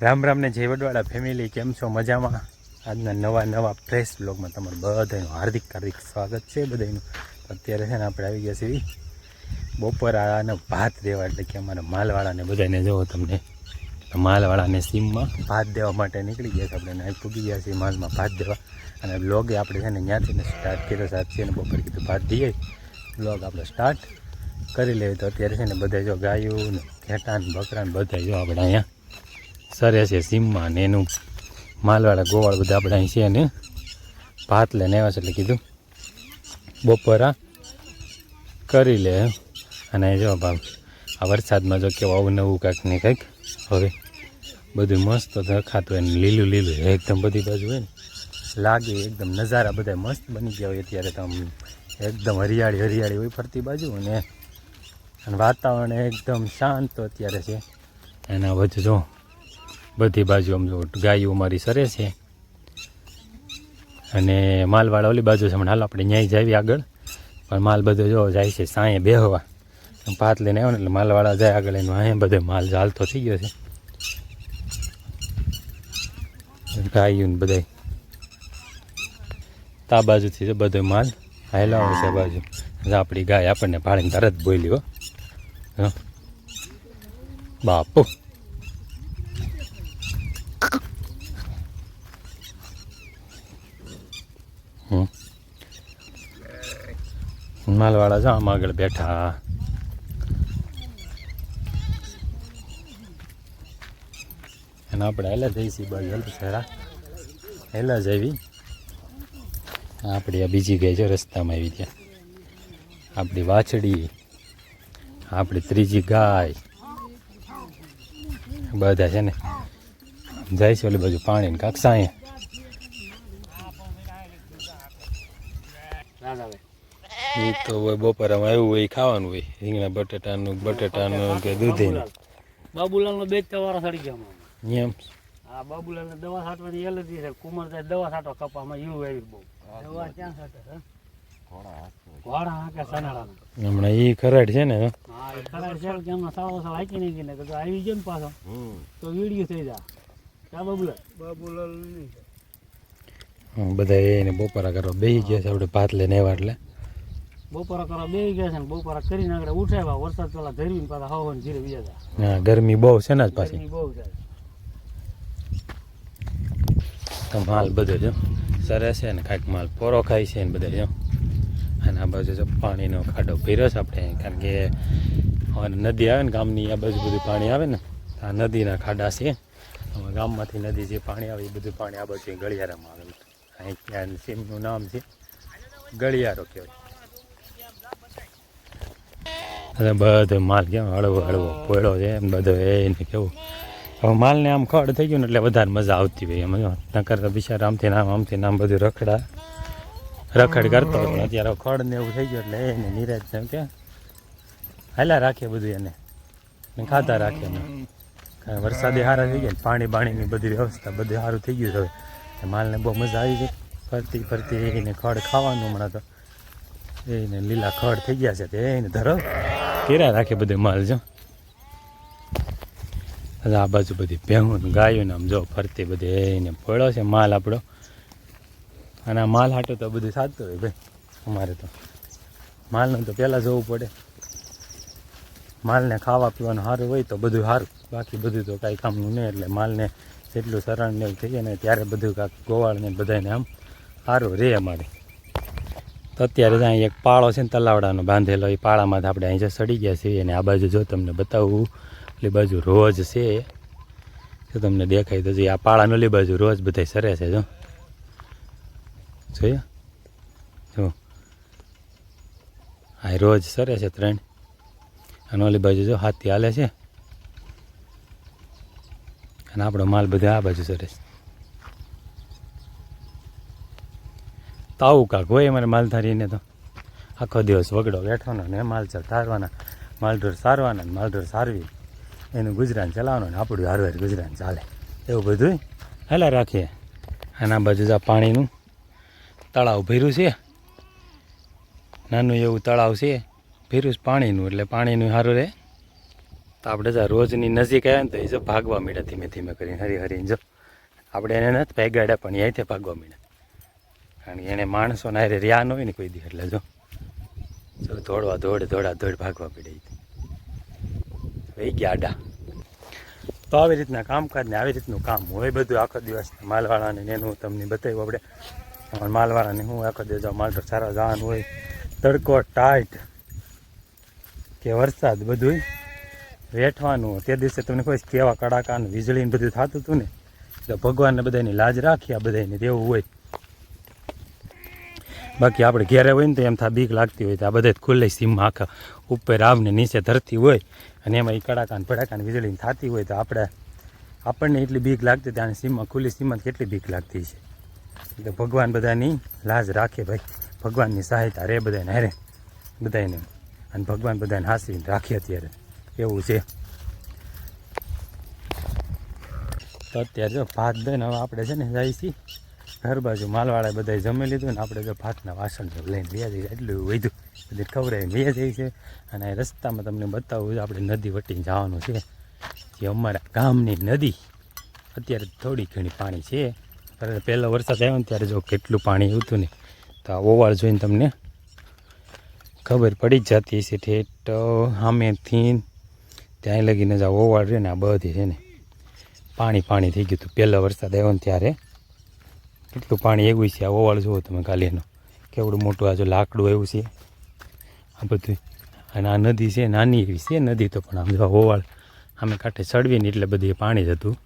રામ રામ ને જય વડવાળા ફેમિલી, કેમ છો? મજામાં? આજના નવા ફ્રેશ બ્લોગમાં તમારું બધાનું હાર્દિક સ્વાગત છે. બધાનું અત્યારે છે ને આપણે આવી ગયા છીએ બપોરાને ભાત દેવા, એટલે કે અમારા માલવાળાને બધાને જોવો તમને માલવાળાને સીમમાં ભાત દેવા માટે નીકળી ગયા છે. આપણે અહીં પૂગી ગયા છીએ માલમાં ભાત દેવા, અને બ્લોગે આપણે છે ને ત્યાંથી સ્ટાર્ટ કર્યો સાચી, અને બપોરે કીધું ભાત દઈએ બ્લોગ આપણે સ્ટાર્ટ કરી લેવી. તો અત્યારે છે ને બધા જો ગાયું ને ઘેટા ને બકરા ને બધા જો આપણે અહીંયા સરે છે સીમમાં, ને એનું માલવાળા ગોવાળ બધા આપણે અહીં છે ને ભાત લઈને આવ્યા છે, એટલે કીધું બપોરા કરી લે. અને જો ભાવ આ વરસાદમાં જો કેવું આવું નવું કાંઈક ને કંઈક હવે બધું મસ્ત દેખાતું હોય ને લીલું લીલું એકદમ બધી બાજુ હોય ને લાગે, એકદમ નજારા બધા મસ્ત બની ગયા હોય. અત્યારે તો આમ એકદમ હરિયાળી હોય ફરતી બાજુ, અને વાતાવરણ એકદમ શાંત અત્યારે છે. એના વચ્ચે જો બધી બાજુ આમ જો ગાયો મારી સરે છે, અને માલવાળા ઓલી બાજુ છે. હાલ આપણે ન્યાય જાવી આગળ, પણ માલ બધો જો જાય છે સાંયે બેહવા. ભાત લઈને આવ્યો ને એટલે માલવાળા જાય આગળ, એનું અહીંયા બધો માલ ચાલતો થઈ ગયો છે. ગાયું ને બધા તા બાજુથી જો બધો માલ હાલાવે છે બાજુ. આપણી ગાય આપણને ભાડીને તરત બોલી હો બાપુ. માલવાળા જો આમ આગળ બેઠા, અને આપણે હેલા જઈશી બાજુ હલસેરા હેલા જવી. આપણી આ બીજી ગઈ છે રસ્તામાં આવી ત્યાં આપણી વાછડી, આપણી ત્રીજી ગાય, બધા છે ને જાય છે ઓલી બાજુ પાણી ને કાકસાએ. એ તો હોય બપોરામાં આવ્યું હોય ખાવાનું હોય, રીંગણા બટેટાનું કે દૂધીનું. બાબુલાલનો બે તવારો સડી ગયા એમ. હા, બાબુલાલને દવા છાંટવાની એલર્જી છે. કુમારદાસ દવા છાંટો કપામાં એવું આવી બહુ દવા ક્યાં છાંટે છે? ઘોડા હાકે સનાડાના હમણાં એ ખરાડ છે ને. હા, એ ખરાડ છે કે એમના સાવ હાકી નહીં ગઈ ને તો આવી ગયો ને પાછો તો વીડિયો થઈ જાય. ક્યાં બાબુલાલ નહીં બધા એને બપોરા કરવા બેસી ગયા છે. આપણે ભાત લઈને આવ્યા એટલે બપોરા કરવા બેસી ગયા છે ને બપોરા કરીને આગળ ઉઠાવ્યા. વરસાદ પેલા ધરવીને પાછા હવા ધીરે બીજા હતા. હા, ગરમી બહુ છે ને પાછી બહુ છે. તો માલ બધો જો સરે છે ને કાંઈક માલ પોરો ખાય છે ને બધા જો. અને આ બાજુ જો પાણીનો ખાડો ભર્યો છે આપણે, કારણ કે નદી આવે ને ગામની આ બાજુ બધું પાણી આવે ને, આ નદીના ખાડા છે. ગામમાંથી નદી જે પાણી આવે એ બધું પાણી આ બાજુ ગળિયારામાં આવે. અહીં ત્યાં સીમનું નામ છે ગળિયારો કહેવાય. બધો માલ કેમ હળવો પોયડો છે એમ બધો એને કેવું. હવે માલને આમ ખડ થઈ ગયું ને એટલે વધારે મજા આવતી હોય એમ. નકર તો બિચારા આમથી નામ બધું રખડ કરતો હોય, પણ અત્યારે ખડ ને એવું થઈ ગયું એટલે એને નિરાજ ને કે હાલા રાખે બધું એને ખાતા રાખે ને. વરસાદે સારા થઈ ગયા, પાણી બાણીની બધી વ્યવસ્થા બધું સારું થઈ ગયું. હવે માલને બહુ મજા આવી ગઈ ફરતી એને ખડ ખાવાનું. હમણાં તો એને લીલા ખડ થઈ ગયા છે તે એને ધરો કેરા રાખે બધું માલ જો. આ બાજુ બધી ભેહું ગાયું ને આમ જો ફરતી બધી એને પડ્યો છે માલ આપણો. અને આ માલ હાટો તો બધું સાચું હોય ભાઈ. અમારે તો માલનું તો પહેલાં જોવું પડે. માલને ખાવા પીવાનું સારું હોય તો બધું સારું, બાકી બધું તો કાંઈ કામનું નહીં. એટલે માલને જેટલું સરણ ને એવું થઈ જાય ને ત્યારે બધું કાંક ગોવાળને બધાને આમ સારું રહે અમારે. તો અત્યારે જ અહીં એક પાળો છે ને તલાવડાનો બાંધેલો, એ પાળામાં આપણે અહીં સડી ગયા છીએ. અને આ બાજુ જો તમને બતાવું, ઓલી બાજુ રોજ છે જો તમને દેખાય તો જે આ પાળાનો ઓલી બાજુ રોજ બધા સરે છે જો જોયા જો. આ રોજ સરે છે 3, અને ઓલી બાજુ જો હાથી હાલે છે, અને આપણો માલ બધો આ બાજુ સરે છે. તો આવું કાંક હોય અમારે માલધારીને તો આખો દિવસ વગડો બેઠવાનો ને માલચર તારવાના, માલઢોર સારવાના ને માલઢોર સારવી એનું ગુજરાન ચલાવવાનું ને આપણું હારવાર ગુજરાન ચાલે એવું બધું હાલા રાખીએ. અને આ બાજુ આ પાણીનું તળાવ ભર્યું છે, નાનું એવું તળાવ છે ભર્યું પાણીનું, એટલે પાણીનું સારું રહે. તો આપણે જો રોજની નજીક આવ્યા ને તો એ જો ભાગવા માંડ્યા ધીમે ધીમે કરીને હરી હરીને જો આપણે એને નથી ભાગ્યાડ્યા પણ અહીંથી ભાગવા માંડ્યા કારણ કે એને માણસોને હારે રહ્યા ન હોય ને કોઈ દી એટલે જો દોડવા દોડ ભાગવા પડે વહી ગયા આડા. તો આવી રીતના કામકાજ ને આવી રીતનું કામ હોય બધું આખો દિવસ માલવાળાને એનું હું તમને બતાવ્યું આપણે અમારા માલવાળાને હું આખો દિવસ માલ સારા જવાનું હોય તડકો ટાઈટ કે વરસાદ બધું વેઠવાનું તે દિવસે તમને કોઈ કેવા કડાકા ને વીજળી ને બધું થતું હતું ને તો ભગવાનને બધાની લાજ રાખી આ બધાને દેવું હોય. બાકી આપણે ઘેરે હોય ને તો એમ થાય બીક લાગતી હોય તો આ બધા ખુલ્લી સીમમાં આખા ઉપર આવને નીચે ધરતી હોય અને એમાં એ કડાકાને ભડાકાને વીજળી થતી હોય તો આપણને એટલી બીક લાગતી ત્યાં સીમમાં ખુલ્લી સીમમાં કેટલી બીક લાગતી છે. એટલે ભગવાન બધાની લાજ રાખે ભાઈ, ભગવાનની સહાયતા રે બધાને હારે બધાને અને ભગવાન બધાને હાંસીને રાખે અત્યારે એવું છે. તો અત્યારે જો ભાત દઈને હવે આપણે છે ને જાય છીએ ઘર બાજુ માલવાળાએ બધા જમી લીધું ને આપણે જો ભાતના વાસણ લઈને વ્યા જઈએ એટલું વધ્યું બધી ખવડાવીને વ્યા જઈએ છે. અને આ રસ્તામાં તમને બતાવું આપણે નદી વટીને જવાનું છે જે અમારા ગામની નદી અત્યારે થોડી ઘણી પાણી છે. પહેલો વરસાદ આવ્યો ને ત્યારે જો કેટલું પાણી આવતું ને તો આ ઓવાળ જોઈને તમને ખબર પડી જ જતી છે. ઠેઠ સામેથી ત્યાં લગીને જ આ ઓવાળ રહે ને આ બધી છે ને પાણી થઈ ગયું હતું. પહેલો વરસાદ આવ્યો ને ત્યારે કેટલું પાણી એવું છે. આ ઓવાળ જુઓ તમે ખાલી એનું કેવડું મોટું આ જો લાકડું એવું છે આ બધું. અને આ નદી છે નાની એવી છે નદી તો પણ આમ જો ઓવાળ આમે કાંઠે ચડવીને એટલે બધી પાણી જ હતું.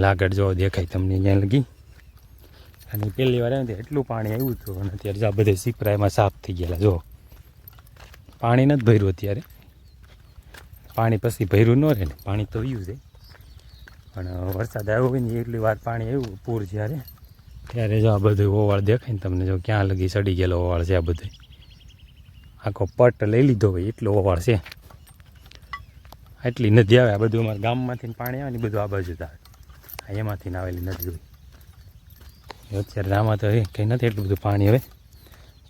લાગડ જો દેખાય તમને ત્યાં લગી. અને પહેલી વાર આવ્યું એટલું પાણી આવ્યું હતું અને અત્યારે આ બધે સીપરા એમાં સાફ થઈ ગયેલા. જો પાણી નથી ભર્યું અત્યારે, પાણી પછી ભર્યું ન રહે ને પાણી તો આવ્યું છે પણ વરસાદ આવ્યો હોય ને એટલી વાર પાણી આવ્યું પૂર જ્યારે ત્યારે જો આ બધું ઓવાળ દેખાય ને તમને જો ક્યાં લગી ચડી ગયેલો ઓવાળ છે. આ બધું આખો પટ લઈ લીધો હોય એટલો ઓવાળ છે. આટલી નદી આવે આ બધું અમારા ગામમાંથી પાણી આવે ને બધું આ બાજુ જ આવે એમાંથી આવેલી નદી હોય. અત્યારે આમાં તો કંઈ નથી એટલું બધું પાણી હવે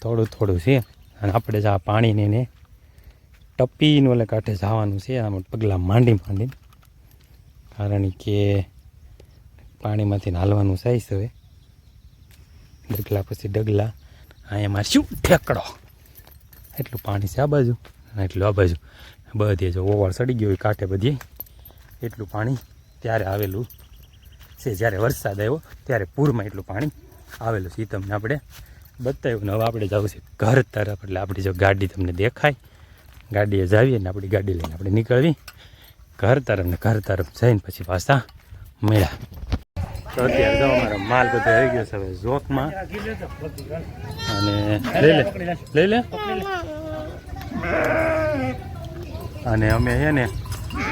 થોડું છે. અને આપણે જ આ પાણીને એને ટપીને ઓલે કાંઠે જવાનું છે આમાં પગલાં માંડી કારણ કે પાણીમાંથી હાલવાનું સાઈઝ હવે ડગલા પછી ડગલા અહીંયા મારે શું ઠેકડો એટલું પાણી છે આ બાજુ અને એટલું આ બાજુ બધી જો ઓવાળ સડી ગયો હોય કાંઠે બધી એટલું પાણી ત્યારે આવેલું છે. જ્યારે વરસાદ આવ્યો ત્યારે પૂરમાં એટલું પાણી આવેલું છે એ તમને આપણે બતાવ્યું. ને હવે આપણે જવું છે ઘર તરફ એટલે આપણી જો ગાડી તમને દેખાય ગાડીએ જાવીએ ને આપણી ગાડી લઈને આપણે નીકળવી ઘર તરફ જઈને પછી પાછા મેળા. તો અત્યારે જો અમારો માલ બધો આવી ગયો છે હવે ઝોકમાં અને લઈ લે અને અમે છે ને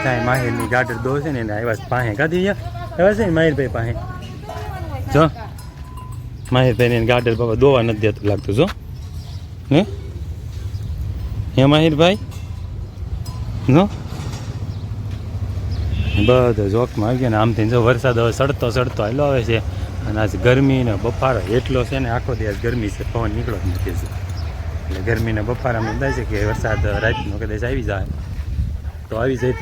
ત્યાં માહિરની ગાડર દો છે ને એને આવ્યા પાસે કાઢી આવ્યા છે ને માહિરભાઈ પાસે જો માહિરભાઈને ગાડર બાબા દોવા નથી દેતું લાગતું જો હે માહિરભાઈ નો બધો જોકમાં આવી ગયા ને આમથી જો વરસાદ હવે સડતો આવેલો આવે છે. અને આજ ગરમી ને બફારો એટલો છે ને આખો દિવસ ગરમી છે પવન નીકળો જ નથી છે એટલે ગરમીને બફારામાં થાય છે કે વરસાદ રાતનો કદાચ આવી જાય તો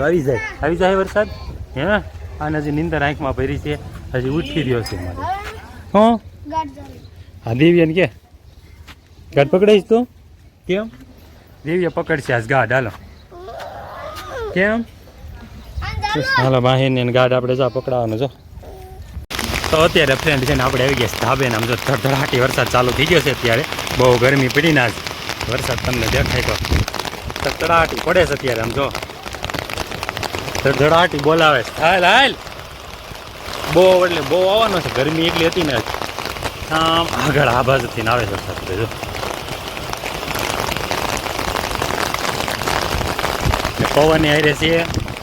આવી જાય વરસાદ હે આને હજી નીંદર આંખમાં ભરી છે હજી ઉઠી રહ્યો છે મારે. હા હા દિવ્યાને કે ગાઢ પકડાઈશ તું કેમ દિવ્યા પકડશે આજ ગાઢ હાલો કેમ હાલો બાહીને ગાઢ આપણે જા પકડાવાનું જો. તો અત્યારે ફ્રેન્ડ છે ને આપણે આવી ગયા ધાબે ને આમ જો ધડધડાટી વરસાદ ચાલુ થઈ ગયો છે. અત્યારે બહુ ગરમી પડી ને આજ વરસાદ તમને દેખાય તો ધડધડાટી પડે છે અત્યારે આમ જો ધડધડાટી બોલાવે છે હાલ બહુ એટલે બહુ આવવાનો છે. ગરમી એટલી હતી ને આમ આગળ આ બાજુથી આવે છે વરસાદ જો પવન હારે છે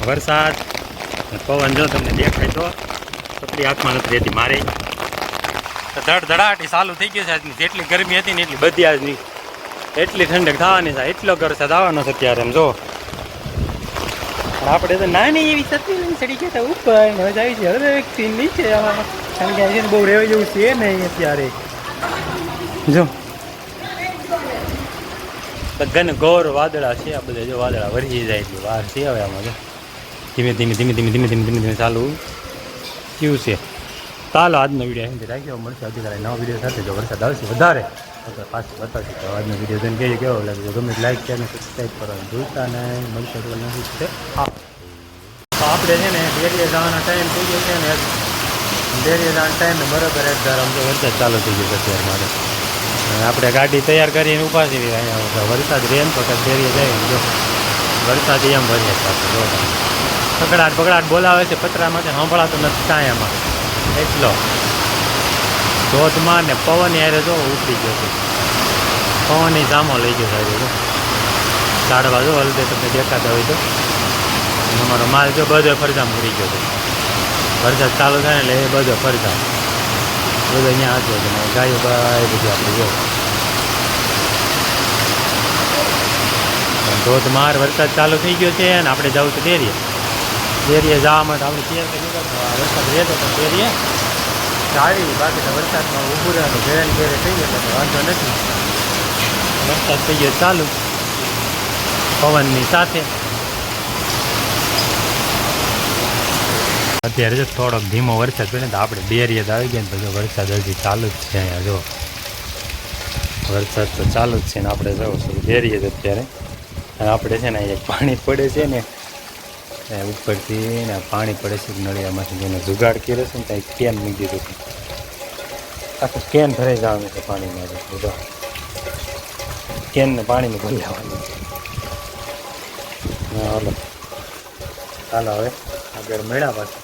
વરસાદ પવન જો તમને દેખાય તો એટલી આંખમાં નથી રહેતી મારે. ધડધડાટી ચાલુ થઈ ગયું છે આજની જેટલી ગરમી હતી ને એટલી બધી આજની એટલી ઠંડક થવાની છે. એટલો વરસાદ આવવાનો છે અત્યારે એમ જો. આપણે તો નાની એવી છત્રી લઈને ચડી ગયા હતા ઉપર મજા આવી છે. હવે નીચે કારણ કે બહુ રહેવા જેવું છે નહીં અત્યારે જો બધાને ગોર વાદળા છે. આ બધા જો વાદળા વરસી જાય એટલી વાર છે હવે આમાં જો ધીમે ધીમે ધીમે ધીમે ધીમે ધીમે ધીમે ધીમે ચાલુ થયું છે. ચાલો આજનો વિડીયો અહીં રાખી મળશે આવતીકાલે નવા વિડીયો સાથે. જો વરસાદ આવશે વધારે તો પાછું બતાવશું. તો આજનો વિડીયો જોઈને કહીએ કેવો લાગે. ગમે લાઈક શેર અને સબસ્ક્રાઈબ કરવાનું ભૂલતા નહીં. મળશે તો નથી છે. હા, તો આપણે છે ને ડેરીએ જવાના ટાઈમ થઈ ગયો છે ને. ડેરીએ જવાના ટાઈમે બરાબર એક ધાર આમ તો વરસાદ ચાલુ થઈ ગયો છે અત્યારે મારે. અને આપણે ગાડી તૈયાર કરીને ઊભા છીએ અહીંયા. વરસાદ રહે ને તો કંઈક ડેરીએ જાય જો વરસાદ એમ વરસે પાછો પકડાટ પકડાટ બોલાવે છે. પતરામાંથી સાંભળાતો નથી કાંઈમાં એટલો ધોધમાં ને પવન યારે જો ઉતરી ગયો છે. પવનની સામો લઈ ગયો સાહેબ જો ઝાડવા જો હલદે તમને દેખાતા હોય તો. અમારો માલ જો બધો ફરજામ ઉડી ગયો છે. વરસાદ ચાલુ થાય ને એટલે એ બધો ફરજામ બધો અહીંયા હતો છે. ગાયો બાય બધી આપણે જો ધોધમાર વરસાદ ચાલુ થઈ ગયો છે. અને આપણે જવું તો ડેરીએ જવા માટે આપણે તૈયાર કરી નીકળતા. વરસાદ રહેતો તો ડેરીએ આવી બાકી તો વરસાદમાં ઊભું રહેવાનું ઘેરે ઘેરે થઈ ગયો તો વાંધો નથી. વરસાદ થઈ ગયો ચાલુ પવનની સાથે. અત્યારે જો થોડોક ધીમો વરસાદ પડે તો આપણે ડેરીએ જ આવી ગયા ને તો જો વરસાદ હજી ચાલુ જ છે. અહીંયા જો વરસાદ તો ચાલુ જ છે ને આપણે જવું છું ડેરીએ જ અત્યારે. અને આપણે છે ને અહીંયા પાણી પડે છે ને ઉપરથી ને પાણી પડે છે નળિયામાંથી જેને જુગાડ કર્યો છે ને ત્યાં કેન મૂકી દીધું છે. આખું કેન ભરાઈ જવાનું છે પાણીમાં. બધો કેનને પાણીમાં ભરી આવવાનું છે. હાલો ચાલો હવે આગળ મળ્યા પાછું.